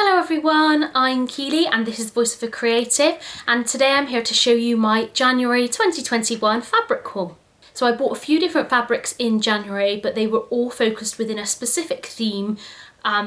Hello everyone, I'm Keely and this is Voice of a Creative, and today I'm here to show you my January 2021 fabric haul. So I bought a few different fabrics in January, but they were all focused within a specific theme,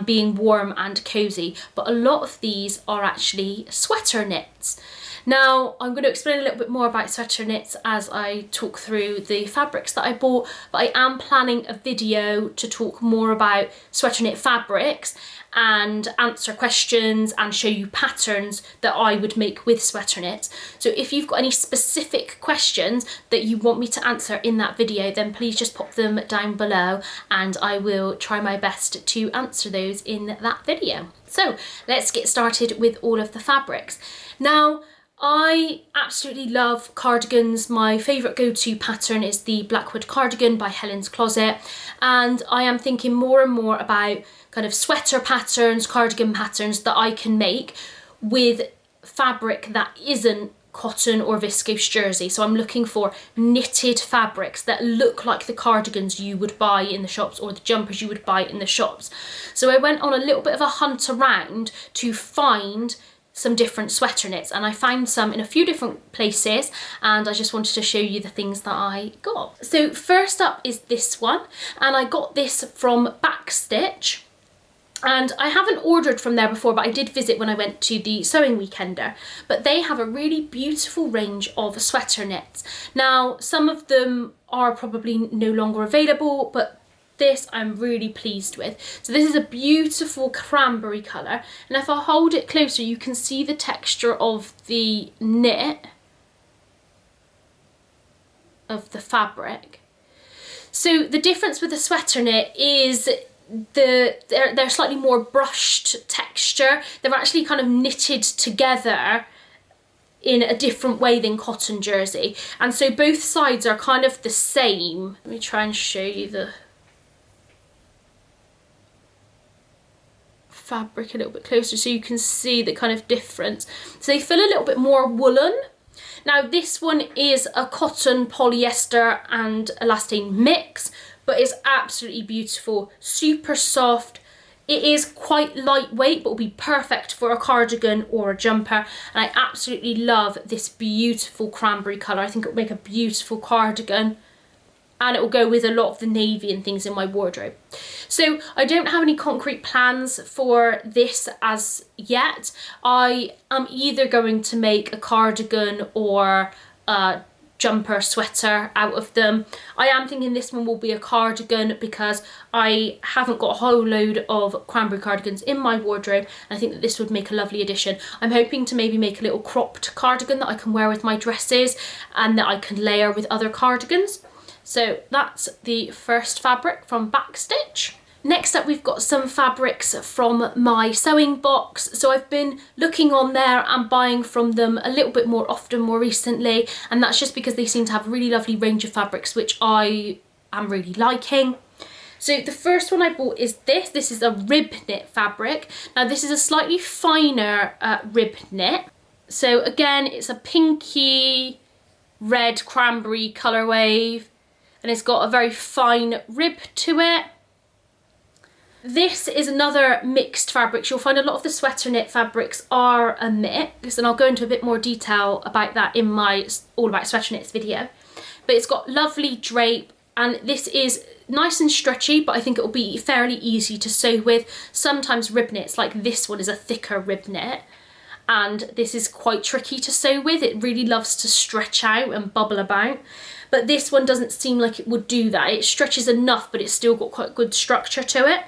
being warm and cozy, but a lot of these are actually sweater knits. Now, I'm going to explain a little bit more about sweater knits as I talk through the fabrics that I bought, but I am planning a video to talk more about sweater knit fabrics and answer questions and show you patterns that I would make with sweater knits. So if you've got any specific questions that you want me to answer in that video, then please just pop them down below and I will try my best to answer those in that video. So let's get started with all of the fabrics. Now, I absolutely love cardigans. My favourite go-to pattern is the Blackwood cardigan by Helen's Closet, and I am thinking more and more about kind of sweater patterns, cardigan patterns that I can make with fabric that isn't cotton or viscose jersey. So I'm looking for knitted fabrics that look like the cardigans you would buy in the shops or the jumpers you would buy in the shops. So I went on a little bit of a hunt around to find some different sweater knits, and I found some in a few different places, and I just wanted to show you the things that I got. So first up is this one, and I got this from Backstitch, and I haven't ordered from there before, but I did visit when I went to the sewing weekender. But they have a really beautiful range of sweater knits. Now, some of them are probably no longer available, but this I'm really pleased with. So this is a beautiful cranberry colour, and if I hold it closer you can see the texture of the knit of the fabric. So the difference with the sweater knit is they're slightly more brushed texture. They're actually kind of knitted together in a different way than cotton jersey, and so both sides are kind of the same. Let me try and show you the fabric a little bit closer so you can see the kind of difference. So they feel a little bit more woolen. Now this one is a cotton, polyester and elastane mix, but it's absolutely beautiful, super soft. It is quite lightweight, but will be perfect for a cardigan or a jumper, and I absolutely love this beautiful cranberry colour. I think it will make a beautiful cardigan, and it will go with a lot of the navy and things in my wardrobe. So I don't have any concrete plans for this as yet. I am either going to make a cardigan or a jumper sweater out of them. I am thinking this one will be a cardigan because I haven't got a whole load of cranberry cardigans in my wardrobe, and I think that this would make a lovely addition. I'm hoping to maybe make a little cropped cardigan that I can wear with my dresses and that I can layer with other cardigans. So that's the first fabric from Backstitch. Next up we've got some fabrics from my sewing box. So I've been looking on there and buying from them a little bit more often more recently, and that's just because they seem to have a really lovely range of fabrics which I am really liking. So the first one I bought is this. This is a rib knit fabric. Now this is a slightly finer rib knit. So again, it's a pinky red cranberry colour wave, and it's got a very fine rib to it. This is another mixed fabric. You'll find a lot of the sweater knit fabrics are a mix, and I'll go into a bit more detail about that in my All About Sweater Knits video. But it's got lovely drape, and this is nice and stretchy, but I think it will be fairly easy to sew with. Sometimes rib knits like this one is a thicker rib knit, and this is quite tricky to sew with. It really loves to stretch out and bubble about. But this one doesn't seem like it would do that. It stretches enough, but it's still got quite good structure to it.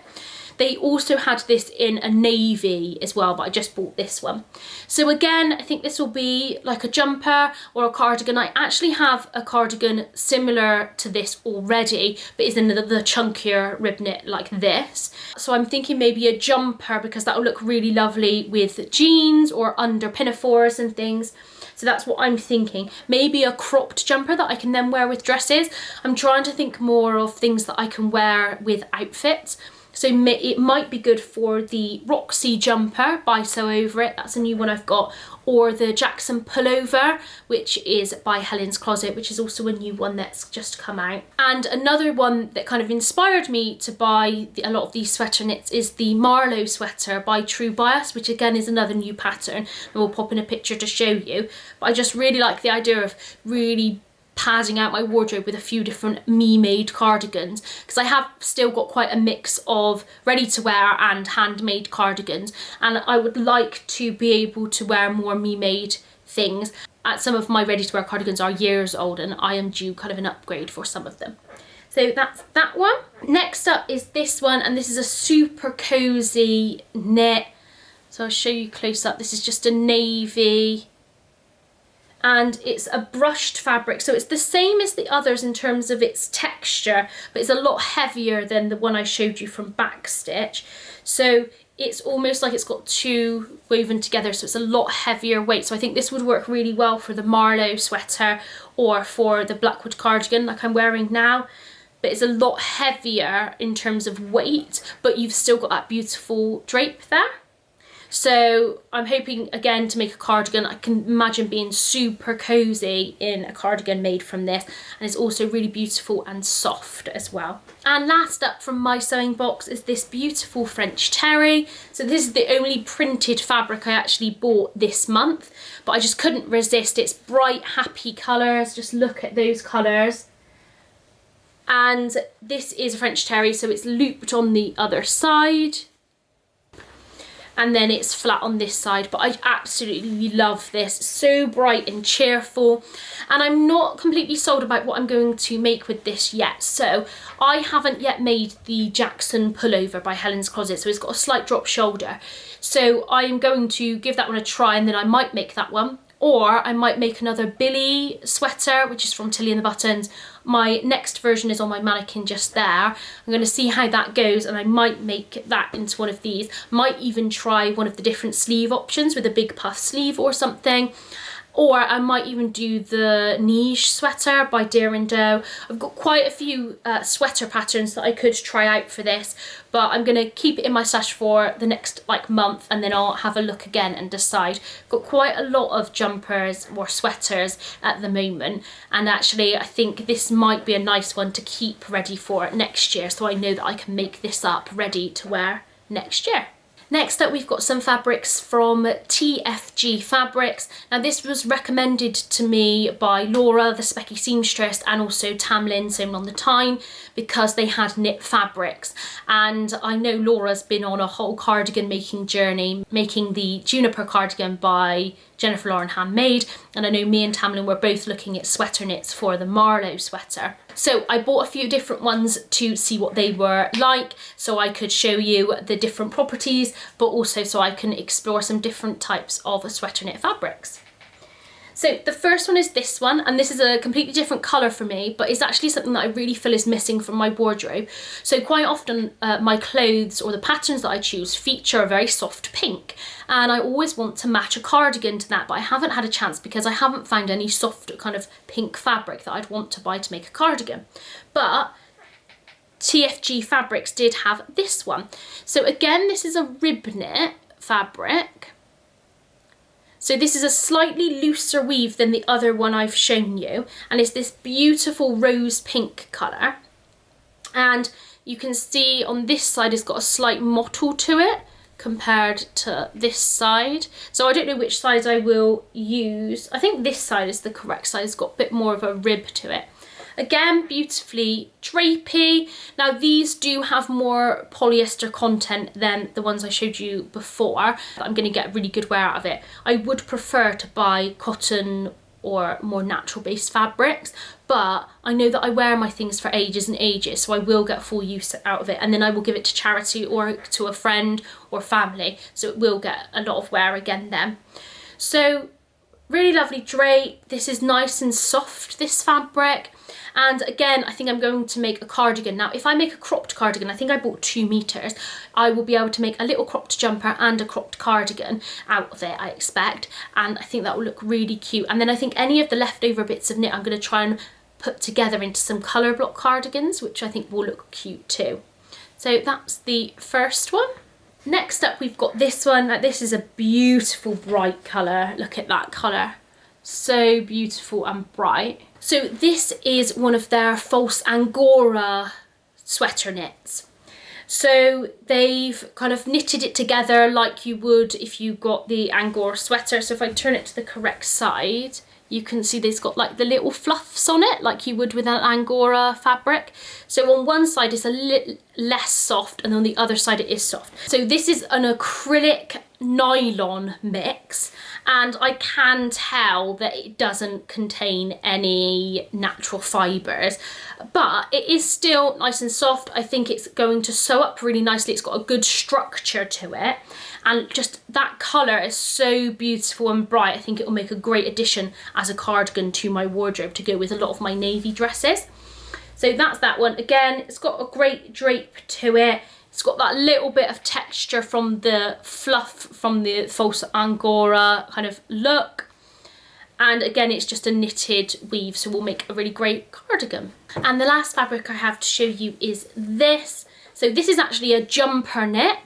They also had this in a navy as well, but I just bought this one. So again, I think this will be like a jumper or a cardigan. I actually have a cardigan similar to this already, but it's in the chunkier rib knit like this. So I'm thinking maybe a jumper because that will look really lovely with jeans or under pinafores and things. So that's what I'm thinking. Maybe a cropped jumper that I can then wear with dresses. I'm trying to think more of things that I can wear with outfits. So it might be good for the Roxy jumper by Sew Over It, that's a new one I've got, or the Jackson pullover, which is by Helen's Closet, which is also a new one that's just come out. And another one that kind of inspired me to buy a lot of these sweater knits is the Marlow sweater by True Bias, which again is another new pattern, and we'll pop in a picture to show you. But I just really like the idea of really padding out my wardrobe with a few different me-made cardigans, because I have still got quite a mix of ready-to-wear and handmade cardigans, and I would like to be able to wear more me-made things. Some of my ready-to-wear cardigans are years old and I am due kind of an upgrade for some of them. So that's that one. Next up is this one, and this is a super cozy knit. So I'll show you close up. This is just a navy, and it's a brushed fabric, so it's the same as the others in terms of its texture, but it's a lot heavier than the one I showed you from Backstitch. So it's almost like it's got two woven together, so it's a lot heavier weight. So I think this would work really well for the Marlow sweater or for the Blackwood cardigan like I'm wearing now. But it's a lot heavier in terms of weight, but you've still got that beautiful drape there. So I'm hoping again to make a cardigan. I can imagine being super cozy in a cardigan made from this, and it's also really beautiful and soft as well. And last up from my sewing box is this beautiful French terry. So this is the only printed fabric I actually bought this month, but I just couldn't resist its bright happy colours. Just look at those colours. And this is a French terry, so it's looped on the other side, and then it's flat on this side. But I absolutely love this. It's so bright and cheerful, and I'm not completely sold about what I'm going to make with this yet. So I haven't yet made the Jackson pullover by Helen's Closet, so it's got a slight drop shoulder. So I'm going to give that one a try, and then I might make that one. Or I might make another Billy sweater, which is from Tilly and the Buttons. My next version is on my mannequin just there. I'm going to see how that goes, and I might make that into one of these. Might even try one of the different sleeve options with a big puff sleeve or something. Or I might even do the niche sweater by Deer and Doe. I've got quite a few sweater patterns that I could try out for this, but I'm going to keep it in my stash for the next month, and then I'll have a look again and decide. Got quite a lot of jumpers or sweaters at the moment, and actually I think this might be a nice one to keep ready for next year, so I know that I can make this up ready to wear next year. Next up, we've got some fabrics from Tfg Fabrics. Now this was recommended to me by Laura, the Specky seamstress, and also Tamlin, Sewn on the Time, because they had knit fabrics. And I know Laura's been on a whole cardigan making journey, making the Juniper cardigan by Jennifer Lauren Handmade, and I know me and Tamlin were both looking at sweater knits for the Marlow sweater. So I bought a few different ones to see what they were like, so I could show you the different properties, but also so I can explore some different types of sweater knit fabrics. So the first one is this one, and this is a completely different colour for me, but it's actually something that I really feel is missing from my wardrobe. So quite often my clothes or the patterns that I choose feature a very soft pink, and I always want to match a cardigan to that, but I haven't had a chance because I haven't found any soft kind of pink fabric that I'd want to buy to make a cardigan. But Tfg Fabrics did have this one. So again, this is a rib knit fabric. So this is a slightly looser weave than the other one I've shown you, and it's this beautiful rose pink colour. And you can see on this side it's got a slight mottle to it compared to this side. So I don't know which side I will use. I think this side is the correct side. It's got a bit more of a rib to it. Again, beautifully drapey. Now these do have more polyester content than the ones I showed you before. I'm going to get really good wear out of it. I would prefer to buy cotton or more natural based fabrics, but I know that I wear my things for ages and ages, so I will get full use out of it, and then I will give it to charity or to a friend or family, so it will get a lot of wear again then. So really lovely drape. This is nice and soft, this fabric. And again, I think I'm going to make a cardigan. Now, if I make a cropped cardigan, I think I bought 2 meters, I will be able to make a little cropped jumper and a cropped cardigan out of it, I expect. And I think that will look really cute. And then I think any of the leftover bits of knit, I'm going to try and put together into some colour block cardigans, which I think will look cute too. So that's the first one. Next up we've got this one. This is a beautiful bright colour. Look at that colour. So beautiful and bright. So this is one of their false Angora sweater knits. So they've kind of knitted it together like you would if you got the Angora sweater. So if I turn it to the correct side, you can see there's got like the little fluffs on it like you would with an Angora fabric. So on one side it's a little less soft and on the other side it is soft. So this is an acrylic nylon mix, and I can tell that it doesn't contain any natural fibres, but it is still nice and soft. I think it's going to sew up really nicely. It's got a good structure to it, and just that colour is so beautiful and bright. I think it will make a great addition as a cardigan to my wardrobe to go with a lot of my navy dresses. So that's that one. Again, it's got a great drape to it. It's got that little bit of texture from the fluff from the false Angora kind of look. And again, it's just a knitted weave, so we'll make a really great cardigan. And the last fabric I have to show you is this. So this is actually a jumper knit,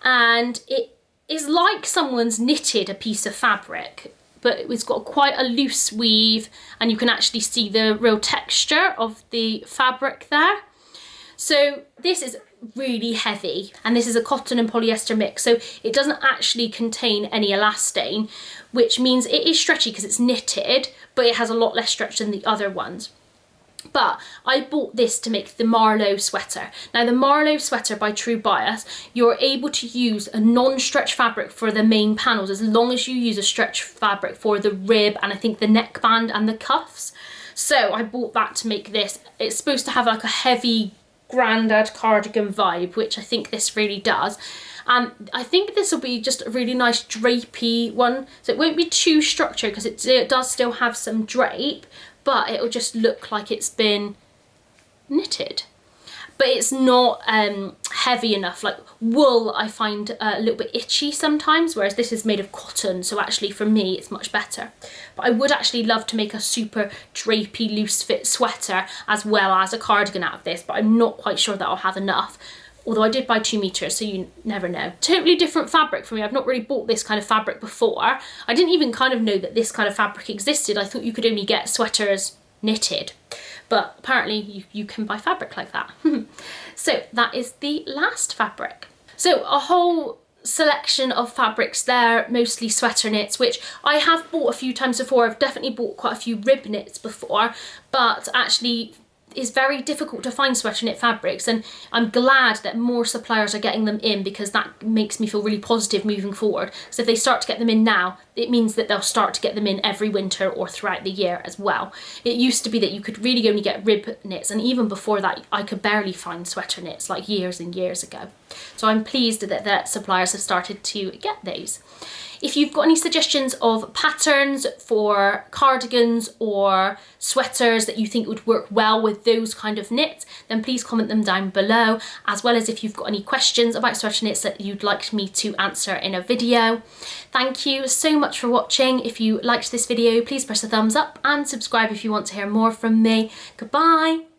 and it is like someone's knitted a piece of fabric, but it's got quite a loose weave, and you can actually see the real texture of the fabric there. So this is really heavy, and this is a cotton and polyester mix, so it doesn't actually contain any elastane, which means it is stretchy because it's knitted, but it has a lot less stretch than the other ones. But I bought this to make the Marlow sweater. Now the Marlow sweater by True Bias, you're able to use a non-stretch fabric for the main panels as long as you use a stretch fabric for the rib and I think the neckband and the cuffs. So I bought that to make this. It's supposed to have like a heavy grandad cardigan vibe, which I think this really does. And I think this will be just a really nice drapey one. So it won't be too structured because it does still have some drape, but it'll just look like it's been knitted. But it's not heavy enough. Like wool I find a little bit itchy sometimes, whereas this is made of cotton, so actually for me it's much better. But I would actually love to make a super drapey loose fit sweater as well as a cardigan out of this, but I'm not quite sure that I'll have enough. Although I did buy 2 meters, so you never know. Totally different fabric for me. I've not really bought this kind of fabric before. I didn't even kind of know that this kind of fabric existed. I thought you could only get sweaters knitted, but apparently you can buy fabric like that. So that is the last fabric. So a whole selection of fabrics there, mostly sweater knits, which I have bought a few times before. I've definitely bought quite a few rib knits before, but actually it's very difficult to find sweater knit fabrics, and I'm glad that more suppliers are getting them in because that makes me feel really positive moving forward. So if they start to get them in now, it means that they'll start to get them in every winter or throughout the year as well. It used to be that you could really only get rib knits, and even before that I could barely find sweater knits like years and years ago. So I'm pleased that suppliers have started to get those. If you've got any suggestions of patterns for cardigans or sweaters that you think would work well with those kind of knits, then please comment them down below, as well as if you've got any questions about sweater knits that you'd like me to answer in a video. Thank you so much for watching. If you liked this video, please press a thumbs up and subscribe if you want to hear more from me. Goodbye.